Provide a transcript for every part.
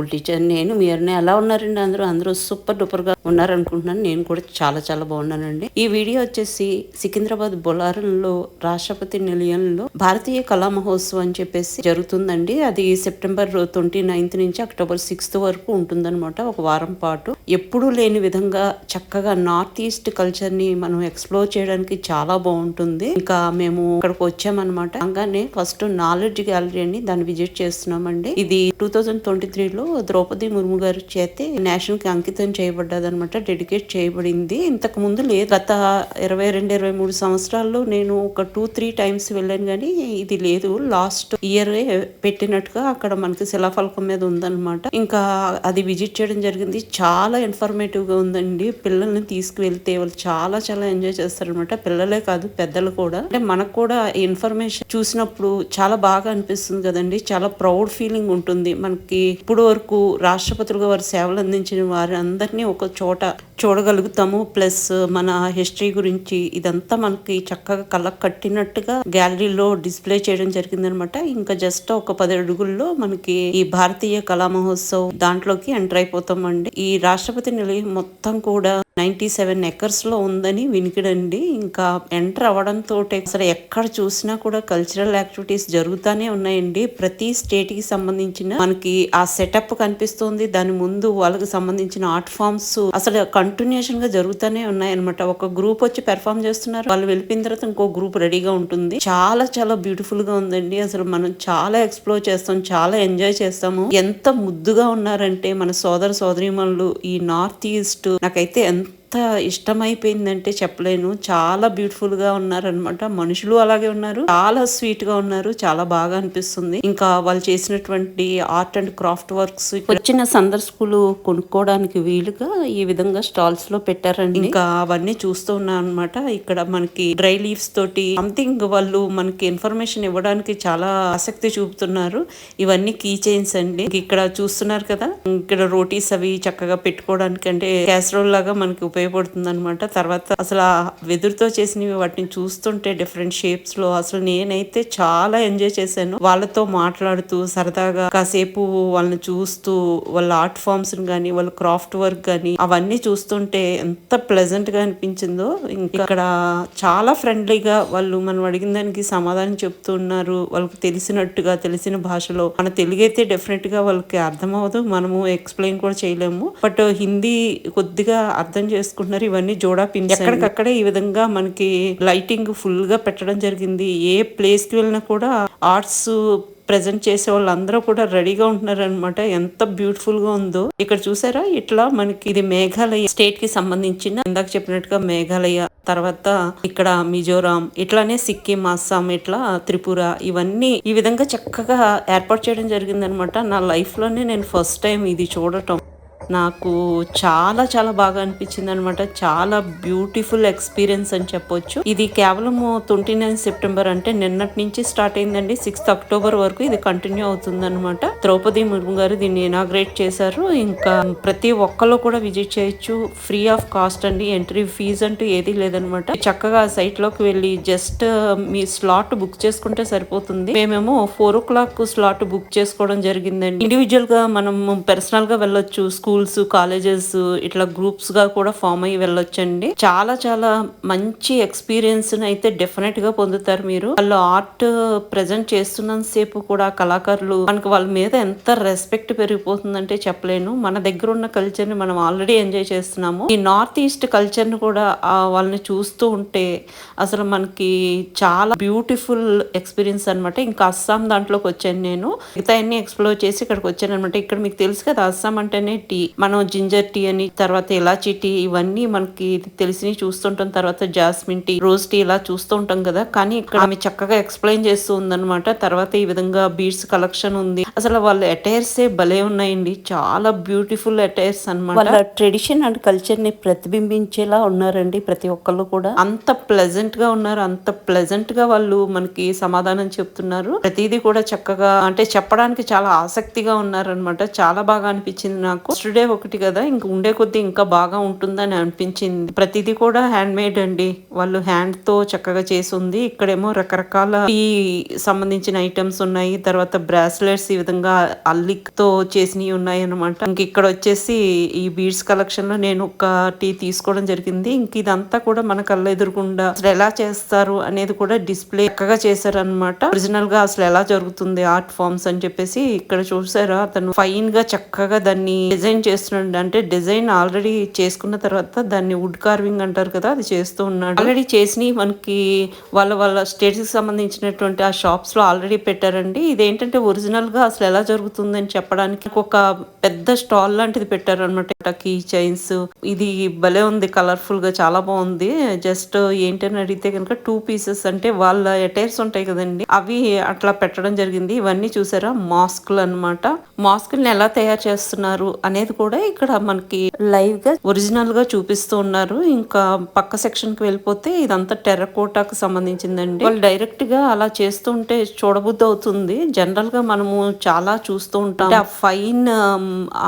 School teacher. నేను మీ అన్న ఎలా ఉన్నారండి? అందరూ సూపర్ డూపర్ గా ఉన్నారనుకుంటున్నాను. నేను కూడా చాలా చాలా బాగున్నానండి. ఈ వీడియో వచ్చేసి సికింద్రాబాద్ బొలారంలో రాష్ట్రపతి నిలయంలో భారతీయ కళా మహోత్సవం అని చెప్పేసి జరుగుతుందండి. అది సెప్టెంబర్ 29 నుంచి అక్టోబర్ 6 వరకు ఉంటుందన్నమాట. ఒక వారం పాటు ఎప్పుడూ లేని విధంగా చక్కగా నార్త్ ఈస్ట్ కల్చర్ ని మనం ఎక్స్ప్లోర్ చేయడానికి చాలా బాగుంటుంది. ఇంకా మేము ఇక్కడికి వచ్చామన్నమాట. అలానే ఫస్ట్ నాలెడ్జ్ గ్యాలరీ అని దాన్ని విజిట్ చేస్తున్నామండి. ఇది 2023లో ద్రౌపది ముర్ము గారి చేతే నేషనల్ కి అంకితం చేయబడ్డదన్నమాట. డెడికేట్ చేయబడింది. ఇంతకు ముందు లేదు. గత 22-23 సంవత్సరాల్లో నేను ఒక 2-3 టైమ్స్ వెళ్ళాను కానీ ఇది లేదు. లాస్ట్ ఇయర్ పెట్టినట్టుగా అక్కడ మనకి శిలాఫలకం మీద ఉందన్నమాట. ఇంకా అది విజిట్ చేయడం జరిగింది. చాలా ఇన్ఫర్మేటివ్ గా ఉందండి. పిల్లల్ని తీసుకువెళ్తే వాళ్ళు చాలా చాలా ఎంజాయ్ చేస్తారనమాట. పిల్లలే కాదు పెద్దలు కూడా. అంటే మనకు కూడా ఇన్ఫర్మేషన్ చూసినప్పుడు చాలా బాగా అనిపిస్తుంది కదండి. చాలా ప్రౌడ్ ఫీలింగ్ ఉంటుంది మనకి. ఇప్పుడు వరకు రాష్ట్రపతులుగా వారి సేవలు అందించిన వారి అందరినీ ఒక చోట చూడగలుగుతాము. ప్లస్ మన హిస్టరీ గురించి ఇదంతా మనకి చక్కగా కళ్ళకు కట్టినట్టుగా గ్యాలరీలో డిస్ప్లే చేయడం జరిగిందనమాట. ఇంకా జస్ట్ ఒక 10 అడుగుల్లో మనకి ఈ భారతీయ కళా మహోత్సవ్ దాంట్లోకి ఎంటర్ అయిపోతామండి. ఈ రాష్ట్రపతి నిలయం మొత్తం కూడా 97 ఎకర్స్ లో ఉందని వినికిడండి. ఇంకా ఎంటర్ అవ్వడంతో అసలు ఎక్కడ చూసినా కూడా కల్చరల్ యాక్టివిటీస్ జరుగుతానే ఉన్నాయండి. ప్రతి స్టేట్ కి సంబంధించిన మనకి ఆ సెటప్ కనిపిస్తుంది. దాని ముందు వాళ్ళకి సంబంధించిన ఆర్ట్ ఫామ్స్ అసలు కంటిన్యూషన్ గా జరుగుతూనే ఉన్నాయి అనమాట. ఒక గ్రూప్ వచ్చి పెర్ఫామ్ చేస్తున్నారు, వాళ్ళు వెళ్ళిపోయిన తర్వాత ఇంకో గ్రూప్ రెడీగా ఉంటుంది. చాలా చాలా బ్యూటిఫుల్ గా ఉందండి. అసలు మనం చాలా ఎక్స్ప్లోర్ చేస్తాం, చాలా ఎంజాయ్ చేస్తాము. ఎంత ముద్దుగా ఉన్నారంటే మన సోదర సోదరీమణులు ఈ నార్త్ ఈస్ట్. నాకైతే ఎంత ఇష్టమైపోయిందంటే చెప్పలేను. చాలా బ్యూటిఫుల్ గా ఉన్నారనమాట. మనుషులు అలాగే ఉన్నారు, చాలా స్వీట్ గా ఉన్నారు. చాలా బాగా అనిపిస్తుంది. ఇంకా వాళ్ళు చేసినటువంటి ఆర్ట్ అండ్ క్రాఫ్ట్ వర్క్స్ వచ్చిన సందర్శకులు కొనుక్కోవడానికి వీలుగా ఈ విధంగా స్టాల్స్ లో పెట్టారండి. ఇంకా అవన్నీ చూస్తూ ఉన్నాం అనమాట. ఇక్కడ మనకి డ్రై లీవ్స్ తోటి సంథింగ్ వాళ్ళు మనకి ఇన్ఫర్మేషన్ ఇవ్వడానికి చాలా ఆసక్తి చూపుతున్నారు. ఇవన్నీ కీ చైన్స్ అండి. ఇక్కడ చూస్తున్నారు కదా, ఇక్కడ రోటీస్ అవి చక్కగా పెట్టుకోవడానికి అంటే క్యాసరోల్ లాగా మనకి ఉపయోగపడుతుంది అనమాట. తర్వాత అసలు ఆ వెదురుతో చేసినవి వాటిని చూస్తుంటే డిఫరెంట్ షేప్స్ లో అసలు నేనైతే చాలా ఎంజాయ్ చేశాను. వాళ్ళతో మాట్లాడుతూ సరదాగా కాసేపు వాళ్ళని చూస్తూ వాళ్ళ ఆర్ట్ ఫామ్స్ గానీ వాళ్ళ క్రాఫ్ట్ వర్క్ గానీ అవన్నీ చూస్తుంటే ఎంత ప్లెజెంట్ గా అనిపించిందో. ఇక్కడ చాలా ఫ్రెండ్లీగా వాళ్ళు మనం అడిగిన దానికి సమాధానం చెప్తున్నారు. వాళ్ళకి తెలిసినట్టుగా తెలిసిన భాషలో. మన తెలుగు అయితే డెఫినెట్ గా వాళ్ళకి అర్థం అవ్వదు, మనము ఎక్స్ప్లెయిన్ కూడా చేయలేము. బట్ హిందీ కొద్దిగా అర్థం చేసుకుంటున్నారు. ఇవన్నీ జోడా పిన్స్ ఎక్కడికక్కడే ఈ విధంగా మనకి లైటింగ్ ఫుల్ గా పెట్టడం జరిగింది. ఏ ప్లేస్ కి వెళ్ళినా కూడా ఆర్ట్స్ ప్రెజెంట్ చేసే వాళ్ళు అందరూ కూడా రెడీగా ఉంటున్నారు అనమాట. ఎంత బ్యూటిఫుల్ గా ఉందో. ఇక్కడ చూసారా, ఇట్లా మనకి ఇది మేఘాలయ స్టేట్ కి సంబంధించిన, ఇందాక చెప్పినట్టుగా మేఘాలయ, తర్వాత ఇక్కడ మిజోరాం, ఇట్లానే సిక్కిం, అస్సాం, ఇట్లా త్రిపుర, ఇవన్నీ ఈ విధంగా చక్కగా ఏర్పాటు చేయడం జరిగింది అనమాట. నా లైఫ్ లోనే నేను ఫస్ట్ టైం ఇది చూడటం. నాకు చాలా చాలా బాగా అనిపించింది అనమాట. చాలా బ్యూటిఫుల్ ఎక్స్పీరియన్స్ అని చెప్పొచ్చు. ఇది కేవలం 29 సెప్టెంబర్ అంటే నిన్నటి నుంచి స్టార్ట్ అయిందండి. 6th అక్టోబర్ వరకు ఇది కంటిన్యూ అవుతుంది అనమాట. ద్రౌపది ముర్ము గారు దీన్ని ఇనాగ్రేట్ చేశారు. ఇంకా ప్రతి ఒక్కళ్ళు కూడా విజిట్ చేయొచ్చు. ఫ్రీ ఆఫ్ కాస్ట్ అండి. ఎంట్రీ ఫీజు అంటూ ఏది లేదనమాట. చక్కగా సైట్ లోకి వెళ్ళి జస్ట్ మీ స్లాట్ బుక్ చేసుకుంటే సరిపోతుంది. మేమేమో 4 o'clock స్లాట్ బుక్ చేసుకోవడం జరిగిందండి. ఇండివిజువల్ గా మనం పర్సనల్ గా వెళ్ళొచ్చు. స్కూల్స్, కాలేజెస్ ఇట్లా గ్రూప్స్ గా కూడా ఫామ్ అయ్యి వెళ్ళొచ్చండి. చాలా చాలా మంచి ఎక్స్పీరియన్స్ అయితే డెఫినెట్ గా పొందుతారు మీరు. వాళ్ళు ఆర్ట్ ప్రెజెంట్ చేస్తున్నంత సేపు కూడా కళాకారులు మనకు వాళ్ళ మీద ఎంత రెస్పెక్ట్ పెరిగిపోతుందంటే చెప్పలేను. మన దగ్గర ఉన్న కల్చర్ ని మనం ఆల్రెడీ ఎంజాయ్ చేస్తున్నాము. ఈ నార్త్ ఈస్ట్ కల్చర్ ని కూడా వాళ్ళని చూస్తూ ఉంటే అసలు మనకి చాలా బ్యూటిఫుల్ ఎక్స్పీరియన్స్ అనమాట. ఇంకా అస్సాం దాంట్లోకి వచ్చాను నేను. మిగతా అన్ని ఎక్స్ప్లోర్ చేసి ఇక్కడికి వచ్చాను అనమాట. ఇక్కడ మీకు తెలుసు కదా, అస్సాం అంటేనే టీ. మనం జింజర్ టీ అని, తర్వాత ఇలాచీ టీ, ఇవన్నీ మనకి తెలిసి చూస్తుంటాం. తర్వాత జాస్మిన్ టీ, రోజ్ టీ ఇలా చూస్తూ ఉంటాం కదా. కానీ ఇక్కడ ఆమె చక్కగా ఎక్స్ప్లెయిన్ చేస్తూ ఉందన్నమాట. తర్వాత ఈ విధంగా బీడ్స్ కలెక్షన్ ఉంది. అసలు వాళ్ళ అటైర్స్ భలే ఉన్నాయండి. చాలా బ్యూటిఫుల్ అటైర్స్ అన్నమాట. వాళ్ళ ట్రెడిషన్ అండ్ కల్చర్ ని ప్రతిబింబించేలా ఉన్నారండి ప్రతి ఒక్కళ్ళు కూడా. అంత ప్లెజెంట్ గా ఉన్నారు. అంత ప్లెజెంట్ గా వాళ్ళు మనకి సమాధానం చెప్తున్నారు. ప్రతిదీ కూడా చక్కగా అంటే చెప్పడానికి చాలా ఆసక్తిగా ఉన్నారనమాట. చాలా బాగా అనిపించింది నాకు. ఫస్ట్ డే ఒకటి కదా, ఇంక ఉండే కొద్దీ ఇంకా బాగా ఉంటుందని అనిపించింది. ప్రతిదీ కూడా హ్యాండ్ మేడ్ అండి. వాళ్ళు హ్యాండ్ తో చక్కగా చేసి ఉంది. ఇక్కడేమో రకరకాల టీ సంబంధించిన ఐటమ్స్ ఉన్నాయి. తర్వాత బ్రాస్లెట్స్ ఈ విధంగా అల్లిక్తో చేసినవి ఉన్నాయి అనమాట. ఇంక ఇక్కడ వచ్చేసి ఈ బీడ్స్ కలెక్షన్ లో నేను ఒకటి తీసుకోవడం జరిగింది. ఇంక ఇదంతా కూడా మన కళ్ళ ఎదురుగుండా అసలు ఎలా చేస్తారు అనేది కూడా డిస్ప్లే చక్కగా చేశారనమాట. ఒరిజినల్ గా అసలు ఎలా జరుగుతుంది ఆర్ట్ ఫార్మ్స్ అని చెప్పేసి ఇక్కడ చూసారా, అతను ఫైన్ గా చక్కగా దాన్ని డిజైన్ చేస్తున్నాడు. అంటే డిజైన్ ఆల్రెడీ చేసుకున్న తర్వాత దాన్ని వుడ్ కార్వింగ్ అంటారు కదా, అది చేస్తూ ఉన్నాడు. ఆల్రెడీ చేసి మనకి వాళ్ళ స్టేట్స్ కి సంబంధించినటువంటి ఆ షాప్స్ లో ఆల్రెడీ పెట్టారండి. ఇదేంటంటే ఒరిజినల్ గా అసలు ఎలా జరుగుతుంది అని చెప్పడానికి ఒక పెద్ద స్టాల్ లాంటిది పెట్టారు అనమాట. కీ చైన్స్, ఇది భలే ఉంది, కలర్ఫుల్ గా చాలా బాగుంది. జస్ట్ ఏంటని అడిగితే కనుక 2 పీసెస్ అంటే వాళ్ళ అటైర్స్ ఉంటాయి కదండి, అవి అట్లా పెట్టడం జరిగింది. ఇవన్నీ చూసారా మాస్క్లు అనమాట. మాస్కుల్ని ఎలా తయారు చేస్తున్నారు అనేది కూడా ఇక్కడ మనకి లైవ్ గా ఒరిజినల్ గా చూపిస్తూ ఉన్నారు. ఇంకా పక్క సెక్షన్ కి వెళ్ళిపోతే ఇదంతా టెర్రకోటాకు సంబంధించిందండి. వాళ్ళు డైరెక్ట్ గా అలా చేస్తూ ఉంటే చూడబుద్ధి అవుతుంది. జనరల్ గా మనము చాలా చూస్తూ ఉంటాం. ఆ ఫైన్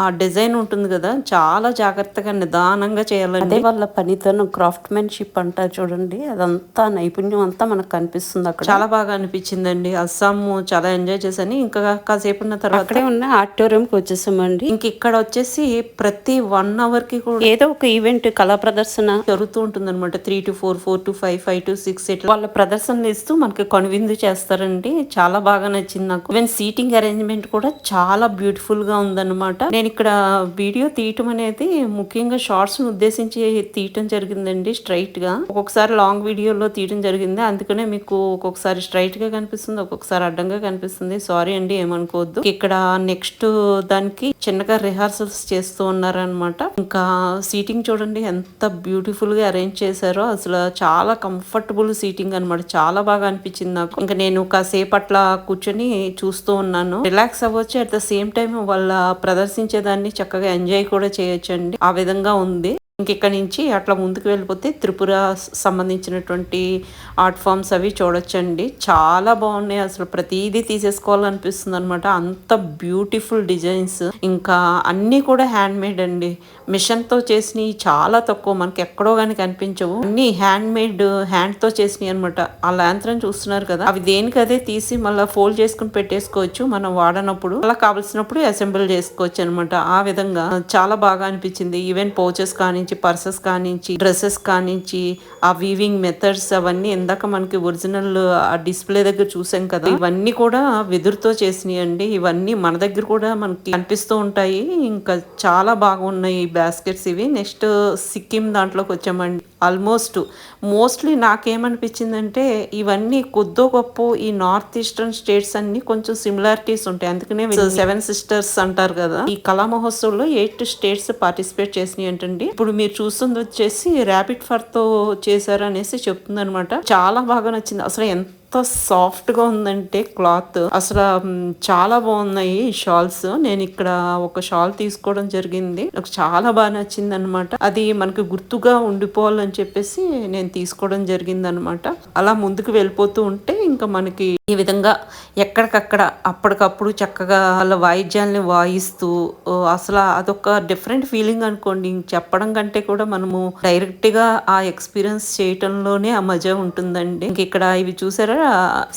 ఆ డిజైన్ ఉంటుంది కదా, చాలా జాగ్రత్తగా నిదానంగా చేయాలండి. అదే వాళ్ళ పనితనం, క్రాఫ్ట్ మెన్షిప్ అంటారు చూడండి, అదంతా నైపుణ్యం అంతా మనకు కనిపిస్తుంది అక్కడ. చాలా బాగా అనిపించిందండి. అస్సాం చాలా ఎంజాయ్ చేశాను. ఇంకా కాసేపు ఉన్న తర్వాత అక్కడే ఉన్న ఆడిటోరియం కి వచ్చేసామండి. ఇంక ఇక్కడ వచ్చేసి ప్రతి 1 hour కి కూడా ఏదో ఒక ఈవెంట్, కళా ప్రదర్శన జరుగుతూ ఉంటుంది అనమాట. 3 to 4, 4 to 5, 5 to 6 ఇట్లా వాళ్ళ ప్రదర్శనలు ఇస్తూ మనకి కనువిందు చేస్తారండి. చాలా బాగా నచ్చింది నాకు. ఈవెన్ సీటింగ్ అరేంజ్మెంట్ కూడా చాలా బ్యూటిఫుల్ గా ఉందన్నమాట. నేను ఇక్కడ వీడియో తీయటం అనేది ముఖ్యంగా షార్ట్స్ ను ఉద్దేశించి తీయటం జరిగిందండి, స్ట్రైట్ గా. ఒక్కొక్కసారి లాంగ్ వీడియోలో తీయడం జరిగింది, అందుకనే మీకు ఒక్కొక్కసారి స్ట్రైట్ గా కనిపిస్తుంది, ఒక్కొక్కసారి అడ్డంగా కనిపిస్తుంది. సారీ అండి, ఏమనుకోవద్దు. ఇక్కడ నెక్స్ట్ దానికి చిన్నగా రిహార్సల్స్ చేస్తూ ఉన్నారనమాట. ఇంకా సీటింగ్ చూడండి ఎంత బ్యూటిఫుల్ గా అరేంజ్ చేశారో, అసలు చాలా కంఫర్టబుల్ సీటింగ్ అనమాట. చాలా బాగా అనిపించింది నాకు. ఇంకా నేను కాసేపు అట్లా కూర్చొని చూస్తూ ఉన్నాను. రిలాక్స్ అవ్వచ్చు, అట్ ద సేమ్ టైం వాళ్ళ ప్రదర్శించేదాన్ని చక్కగా ఎంజాయ్ కూడా చేయొచ్చండి. ఆ విధంగా ఉంది. ఇంక నుంచి అట్లా ముందుకు వెళ్ళిపోతే త్రిపుర సంబంధించినటువంటి ఆర్ట్ ఫామ్స్ అవి చూడొచ్చండి. చాలా బాగున్నాయి, అసలు ప్రతిదీ తీసేసుకోవాలనిపిస్తుంది అనమాట. అంత బ్యూటిఫుల్ డిజైన్స్, ఇంకా అన్నీ కూడా హ్యాండ్ మేడ్ అండి. మిషన్తో చేసినవి చాలా తక్కువ, మనకి ఎక్కడో కానీ కనిపించవు. అన్ని హ్యాండ్ మేడ్, హ్యాండ్తో చేసినవి అనమాట. ఆ లాంతరం చూస్తున్నారు కదా, అవి దేనికి అదే తీసి మళ్ళీ ఫోల్డ్ చేసుకుని పెట్టేసుకోవచ్చు మనం వాడనప్పుడు. అలా కావాల్సినప్పుడు అసెంబుల్ చేసుకోవచ్చు అనమాట. ఆ విధంగా చాలా బాగా అనిపించింది. ఈవెన్ పౌచెస్ కానించి, పర్సెస్ కానించి, డ్రెస్సెస్ కానించి, ఆ వీవింగ్ మెథడ్స్ అవన్నీ ఇందాక మనకి ఒరిజినల్ ఆ డిస్ప్లే దగ్గర చూసాం కదా, ఇవన్నీ కూడా వెదురుతో చేసినాయి అండి. ఇవన్నీ మన దగ్గర కూడా మనకి కనిపిస్తూ ఉంటాయి. ఇంకా చాలా బాగున్నాయి ఈ బాస్కెట్స్ ఇవి. నెక్స్ట్ సిక్కిం దాంట్లోకి వచ్చామండి. ఆల్మోస్ట్ మోస్ట్లీ నాకేమనిపించిందంటే ఇవన్నీ కొద్దో గొప్ప ఈ నార్త్ ఈస్టర్న్ స్టేట్స్ అన్ని కొంచెం సిమిలారిటీస్ ఉంటాయి. అందుకనే 7 sisters అంటారు కదా. ఈ కళా మహోత్సవంలో 8 states పార్టిసిపేట్ చేసినాయి ఏంటండి. ఇప్పుడు మీరు చూస్తుంది వచ్చేసి ర్యాపిడ్ ఫర్ తో చేశారు అనేసి చెప్తుంది అనమాట. చాలా బాగా నచ్చింది. అసలు ఎంత సాఫ్ట్ గా ఉందంటే క్లాత్, అసలు చాలా బాగున్నాయి ఈ షాల్స్. నేను ఇక్కడ ఒక షాల్ తీసుకోవడం జరిగింది, నాకు చాలా బాగా నచ్చింది అనమాట. అది మనకి గుర్తుగా ఉండిపోవాలని చెప్పేసి నేను తీసుకోవడం జరిగింది అనమాట. అలా ముందుకు వెళ్ళిపోతూ ఉంటే ఇంకా మనకి ఈ విధంగా ఎక్కడికక్కడ అప్పటికప్పుడు చక్కగా వాళ్ళ వాయిద్యాలని వాయిస్తూ, అసలు అదొక డిఫరెంట్ ఫీలింగ్ అనుకోండి. చెప్పడం కంటే కూడా మనము డైరెక్ట్ గా ఆ ఎక్స్పీరియన్స్ చేయటంలోనే ఆ మజా ఉంటుందండి. ఇంక ఇక్కడ ఇవి చూసారా,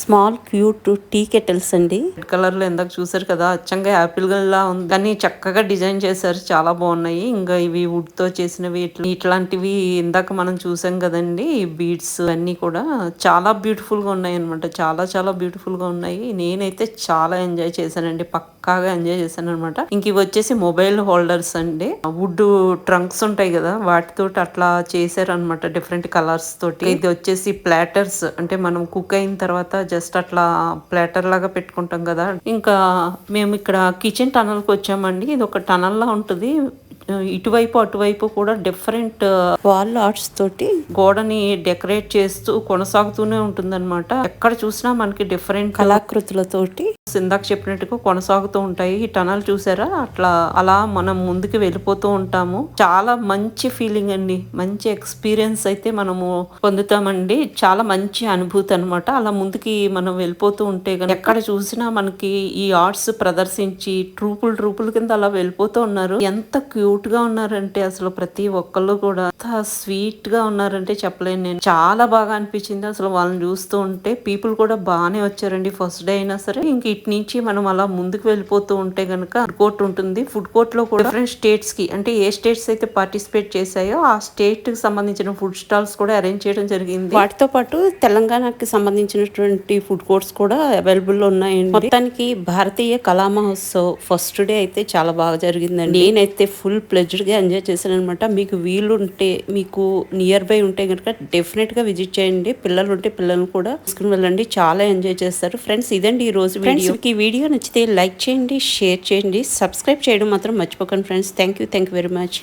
స్మాల్ క్యూట్ టీ కెటిల్స్ అండి. రెడ్ కలర్ లో ఇందాక చూసారు కదా, అచ్చంగా యాపిల్ లా ఉంది, కానీ చక్కగా డిజైన్ చేశారు, చాలా బాగున్నాయి. ఇంకా ఇవి వుడ్ తో చేసినవి, ఇట్లాంటివి ఇందాక మనం చూసాం కదండి, బీడ్స్ అన్ని కూడా చాలా బ్యూటిఫుల్ గా ఉన్నాయి అనమాట. చాలా చాలా బ్యూటిఫుల్ గా ఉన్నాయి. నేనైతే చాలా ఎంజాయ్ చేశానండి, పక్కాగా ఎంజాయ్ చేశాను అనమాట. ఇంక ఇవి వచ్చేసి మొబైల్ హోల్డర్స్ అండి. వుడ్ ట్రంక్స్ ఉంటాయి కదా, వాటితో అట్లా చేశారు అనమాట, డిఫరెంట్ కలర్స్ తోటి. ఇది వచ్చేసి ప్లాటర్స్, అంటే మనం కుక్ అయిన తర్వాత జస్ట్ అట్లా ప్లాటర్ లాగా పెట్టుకుంటాం కదా. ఇంకా మేము ఇక్కడ కిచెన్ టనల్ కి వచ్చామండి. ఇది ఒక టనల్ లా ఉంటుంది. ఇటువైపు అటువైపు కూడా డిఫరెంట్ వాల్ ఆర్ట్స్ తోటి గోడని డెకరేట్ చేస్తూ కొనసాగుతూనే ఉంటుందన్నమాట. ఎక్కడ చూసినా మనకి డిఫరెంట్ కళాకృతులతోటి ఇందాక చెప్పినట్టుగా కొనసాగుతూ ఉంటాయి. ఈ టనల్ చూసారా, అట్లా అలా మనం ముందుకు వెళ్ళిపోతూ ఉంటాము. చాలా మంచి ఫీలింగ్ అండి, మంచి ఎక్స్పీరియన్స్ అయితే మనము పొందుతామండి. చాలా మంచి అనుభూతి అనమాట. అలా ముందుకి మనం వెళ్ళిపోతూ ఉంటే కనుక ఎక్కడ చూసినా మనకి ఈ ఆర్ట్స్ ప్రదర్శించి ట్రూపులు కింద అలా వెళ్ళిపోతూ ఉన్నారు. ఎంత క్యూట్ గా ఉన్నారంటే అసలు ప్రతి ఒక్కళ్ళు కూడా స్వీట్ గా ఉన్నారంటే చెప్పలేను నేను. చాలా బాగా అనిపించింది అసలు వాళ్ళని చూస్తూ ఉంటే. పీపుల్ కూడా బాగానే వచ్చారండి, ఫస్ట్ డే అయినా సరే. ఇంక ఇటు నుంచి మనం అలా ముందుకు వెళ్ళిపోతూ ఉంటే గనక ఫుడ్ కోర్ట్ ఉంటుంది. ఫుడ్ కోర్ట్ లో కూడా డిఫరెంట్ స్టేట్స్ కి అంటే ఏ స్టేట్స్ అయితే పార్టిసిపేట్ చేశాయో ఆ స్టేట్ కి సంబంధించిన ఫుడ్ స్టాల్స్ కూడా అరేంజ్ చేయడం జరిగింది. వాటితో పాటు తెలంగాణకి సంబంధించినటువంటి ఫుడ్ కోర్ట్స్ కూడా అవైలబుల్ లో ఉన్నాయండి. మొత్తానికి భారతీయ కళా మహోత్సవ్ ఫస్ట్ డే అయితే చాలా బాగా జరిగిందండి. నేనైతే ఫుల్ ప్లెజర్ గా ఎంజాయ్ చేశాను అనమాట. మీకు వీలుంటే మీకు నియర్ బై ఉంటే కనుక డెఫినెట్ గా విజిట్ చేయండి. పిల్లలు ఉంటే పిల్లల్ని కూడా తీసుకుని వెళ్ళండి, చాలా ఎంజాయ్ చేస్తారు. ఫ్రెండ్స్ ఇదండి ఈ రోజు వీడియో. ఈ వీడియో నచ్చితే లైక్ చేయండి, షేర్ చేయండి, సబ్స్క్రైబ్ చేయడం మాత్రం మర్చిపోకండి friends. Thank you very much.